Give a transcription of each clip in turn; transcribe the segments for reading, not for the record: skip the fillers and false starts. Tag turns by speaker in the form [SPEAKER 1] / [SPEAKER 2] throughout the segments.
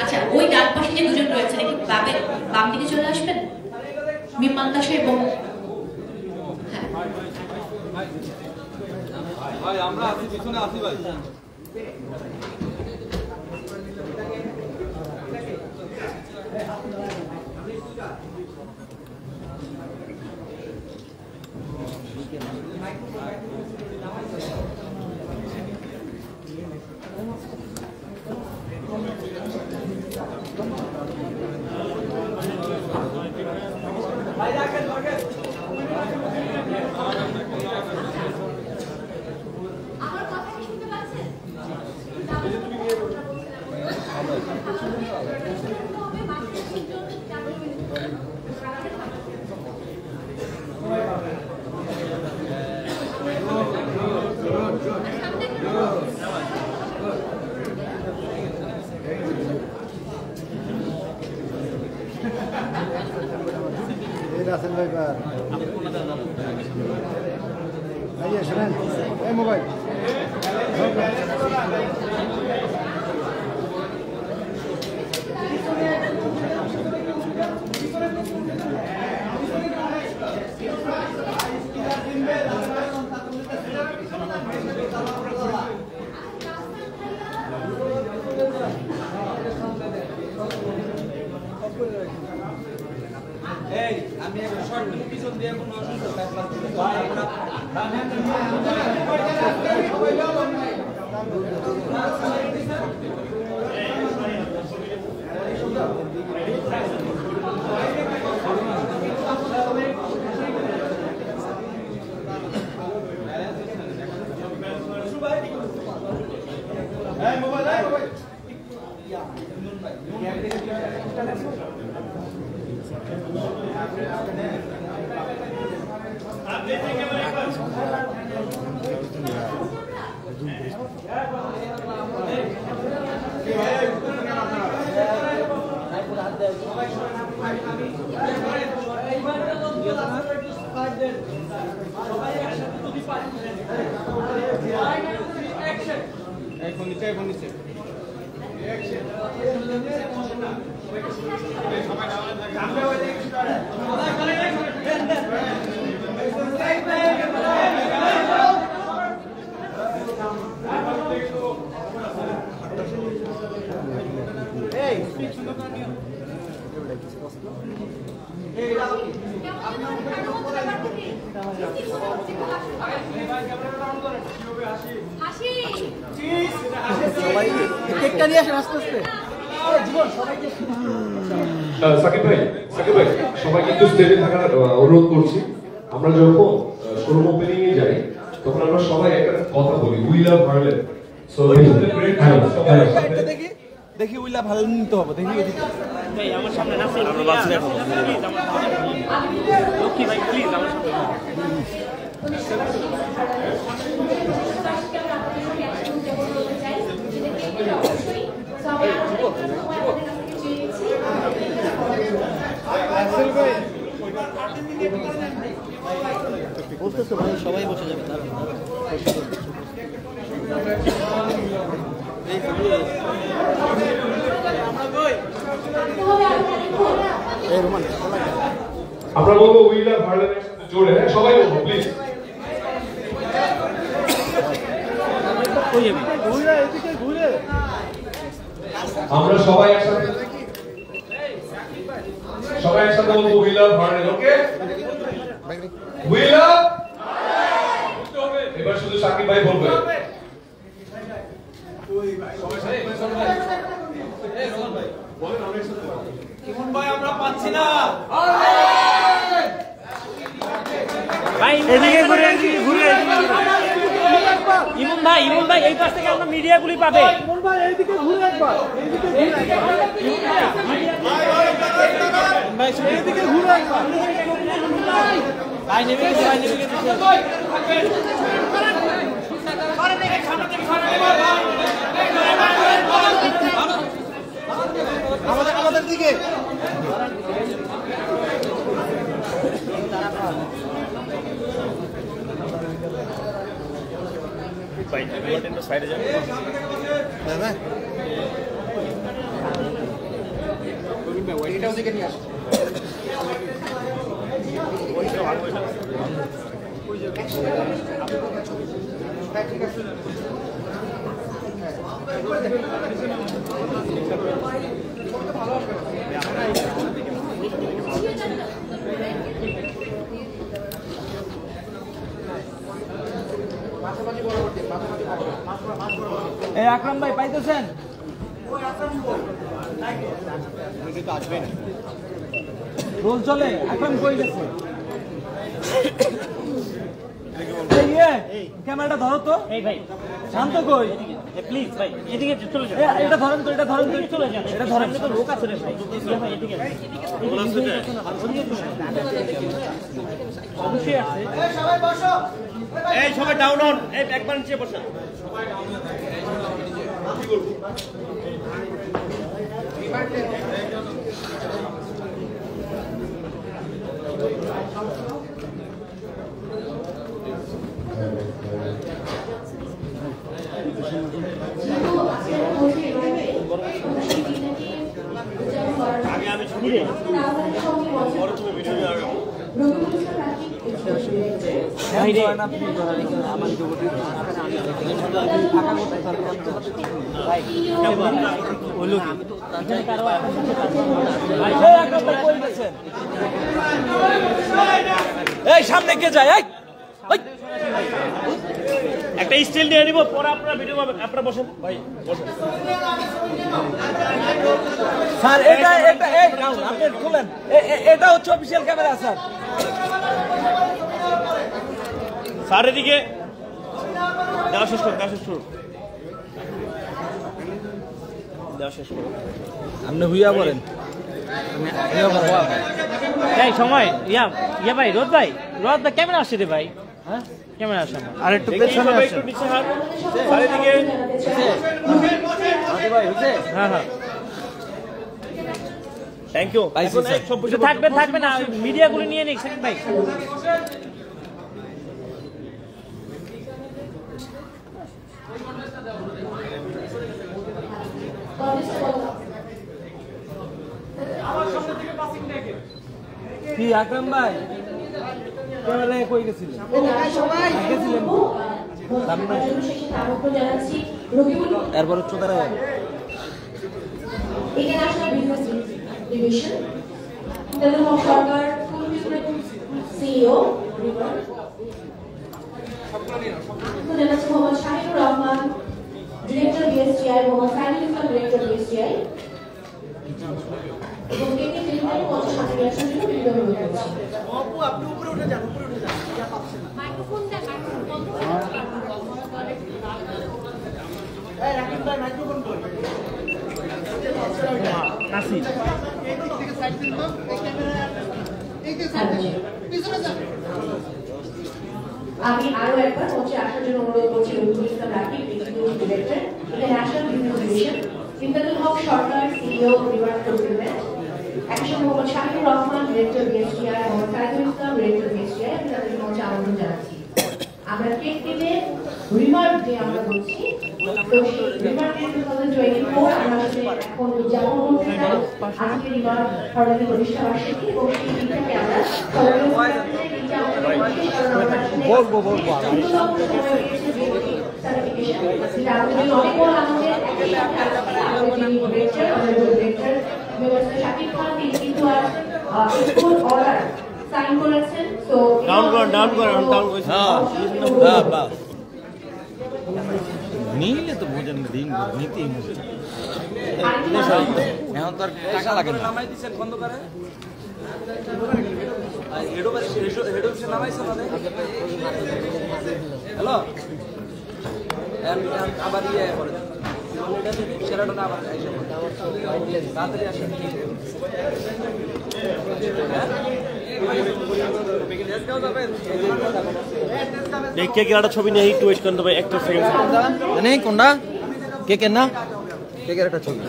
[SPEAKER 1] আচ্ছা, ওই ডান পাশে যে দুজন রয়েছেন একটু বাম দিকে চলে আসবেন। মিমান দাস এবং হ্যাঁ
[SPEAKER 2] ভাই আমরা আছি, পিছনে আছি ভাই।
[SPEAKER 3] রাসেল ভাই শোনেন এই মোবাইল
[SPEAKER 2] এই আমি একটা শর্ট পিছন দিয়ে কোন অসুবিধা ভাই আমরা এই মোবাইল
[SPEAKER 4] সাকিব ভাই সবাইকে একটু স্টেজে থাকার অনুরোধ করছি। আমরা যখন শোরুম ওপেনিং এ যাই তখন আমরা সবাই একটা কথা বলি, উই লাভ হার্লেম। সো
[SPEAKER 2] দেখি উইলা ভালো নিতে হবে। দেখি
[SPEAKER 5] ভাই আমার সামনে না আমরা বাসে দেখো লক্ষ্মী ভাই প্লিজ আমার সামনে
[SPEAKER 3] বলতেছো ভাই সবাই বসে যাবে তার
[SPEAKER 4] আমরা বলবো উই লাভ হার্লেম জোরে, হ্যাঁ সবাই বলবো প্লিজ। আমরা সবাই একসাথে বলবো we love Harlem. Okay, we love. এবার শুধু সাকিব ভাই বলবে।
[SPEAKER 2] ইমন ভাই আমরা পাচ্ছি না
[SPEAKER 5] ভাই এদিকে ঘুরে ইমন ভাই এই পাশ থেকে আমরা মিডিয়াগুলি পাবে।
[SPEAKER 3] ইমন ভাই এইদিকে ঘুরে একবার, এইদিকে ঘুরে একবার
[SPEAKER 5] ভাই নেমে গেছে
[SPEAKER 3] আমাদের দিকে
[SPEAKER 5] সাইডে যাবে।
[SPEAKER 3] এটাও দিকে নিয়ে আসো। হ্যাঁ, ঠিক আছে।
[SPEAKER 5] এই আকরাম ভাই পাইতেছেন? রোল চলে, আকরাম কই গেছে? ক্যামেরাটা ধরো তো। এই ভাই শান্ত কই, প্লিজ ভাই এদিকে চলে যান। এটা ধরেন তো, এটা ধরেন তো, চলে যান। এটা ধরেন তো, লোক আছে রে ভাই। ভাই এদিকে অবশ্যই আছে।
[SPEAKER 3] এই সবাই বসো।
[SPEAKER 5] এই সবাই ডাউন হন, এই একবার নিচে বসেন। আমি ছবি নেই, বড় ছবি ভিডিও নেওয়া হবে। এই সামনে কে যায়? একটা স্টিল নিয়ে নিব, পরে আপনারা ভিডিও পাবেন। আপনারা বসেন ভাই, বসেন। স্যার এটা এটা এই ডাউন আপনি খুলেন। এটা হচ্ছে অফিশিয়াল ক্যামেরা স্যার। স্যার এদিকে দেওয়া শেষ করুন, দেওয়া শেষ করুন, দেওয়া শেষ করুন। আপনি হুইয়া বলেন।
[SPEAKER 6] এই সময় ইয়া ভাই, রোদ ভাই ক্যামেরা আসছে রে ভাই। হ্যাঁ ক্যামেরা আসছে।
[SPEAKER 5] আর একটু পেছনে আসেন। একটু নিচে হাত, স্যার এদিকে। হ্যাঁ হ্যাঁ, থ্যাংক ইউ।
[SPEAKER 6] থাকবে না, মিডিয়াগুলো নিয়ে নিক সাকিব ভাই।
[SPEAKER 5] কি আকরাম ভাই ক্যামেরায় কই গেছিলেন? এরপর চোদারা
[SPEAKER 1] ইন্টারন্যাশনাল বিজনেস ডিভিশন তেলেঙ্গানা সরকার CEO Mohammad Shahinur Rahman director BSTI, Mohammad Sainul Islam director BSTI এবং কেকে ফিল্মের মঞ্চে সাথে আসার জন্য বিজ্ঞাপন করছি।
[SPEAKER 3] আপু আপনি উপরে উঠে যান, উপরে উঠে যান। ইয়া পাচ্ছেন না।
[SPEAKER 1] মাইক্রোফোন দেন, মাইক্রোফোন বন্ধ করে
[SPEAKER 3] এই রাকিব ভাই মাইক্রোফোন কই?
[SPEAKER 5] নাসি
[SPEAKER 3] এই দিক থেকে সাইড দিন তো, এই ক্যামেরা এই যে সাইড দিন। পিছনে যান।
[SPEAKER 1] আমি আরো একবার মঞ্চে আসার জন্য অনুরোধ করছি Rabiul Islam Rakib, executive director international business division, Imdadul Haque Sarkar CEO river procurement, একজন Mohammad Shahinur Rahman director BSTI, Mohammad Saidul Islam director BSTI, আমি তাদের মঞ্চে আমন্ত্রণ জানাচ্ছি। আমরা কেক টিমে রিমার্ক ডে আমরা বলছি, তো সেই রিমার্ক ডে 2024 আমরা আসলে এখন উদযাপন করছি। আজকে রিমার্ক হরলাদের প্রতিষ্ঠা বার্ষিকী এবং সেই দিনটাকে আমরা
[SPEAKER 5] বলবো
[SPEAKER 1] শাকিব খান তিনি কিন্তু আর স্কুল অর্ডার সাইন করেছেন। তো
[SPEAKER 5] ডাউন করেন বাস নিলে তো ভোজন দিন নিতেই হবে। এখন তো আর টাকা লাগে না। নামাই দিচ্ছেন বন্ধ করে। হেড অফিসে নামাইছে মানে। হ্যালো আবার ইয়ে করে সেরাটা আবার তাড়াতাড়ি আসেন।
[SPEAKER 2] দেখে কি একটা ছবি নিয়ে একটু ওয়েট করতে হবে একটা সেকেন্ড।
[SPEAKER 5] মানে কোনটা কেকের না? কেকের একটা ছবি।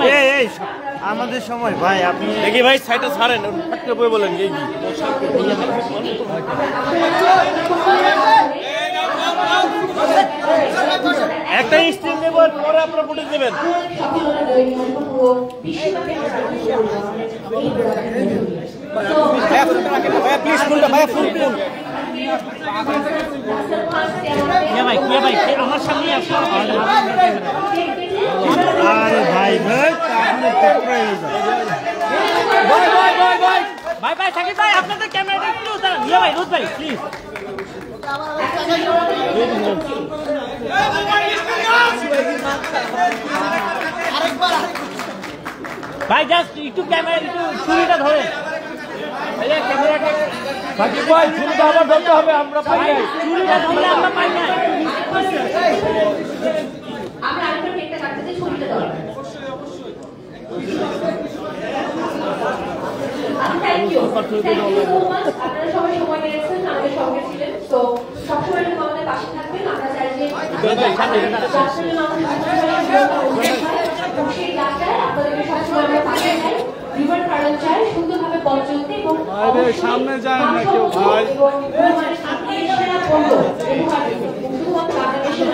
[SPEAKER 6] এই
[SPEAKER 5] আমাদের সময় ভাই আপনি
[SPEAKER 6] দেখি ভাই সাইডটা ছাড়েন একটা বই বলেন এই একটা স্টিল নেবার পরে আপনারা ফুটেজ দেবেন প্লিজ ফুলটা ভাই ফুল ভাই আমার সামনে আসো
[SPEAKER 5] আরে ভাই ভাই
[SPEAKER 6] ভাই ভাই সাকিব ভাই আপনাদের ক্যামেরাটা একটু দাঁড়ান ভাই রোদ ভাই প্লিজ ভাই জাস্ট একটু ক্যামেরা একটু ছুরিটা ধরে ক্যামেরাটা সাকিব ভাই ছুরিটা আবার ধরতে হবে আমরা পাই না ছুরিটা ধরলে আমরা পাই না
[SPEAKER 1] আমরা আরেকটা কেকটা কাটতে ছুরিটা দাও থ্যাংক ইউ সো মাচ আপনারা সবাই সময় দিয়েছেন আমাদের সঙ্গে ছিলেন তো সবসময় আমাদের পাশে থাকবেন আমরা চাই যে সেই যাত্রায় আপনাদেরকে সবসময় আমরা পাশে চাই রিভার গার্ডেন চাই সুন্দরভাবে পথ চলতে এবং
[SPEAKER 2] সামনে যায় না কেউ ভাই
[SPEAKER 1] শুধুমাত্র বাংলাদেশের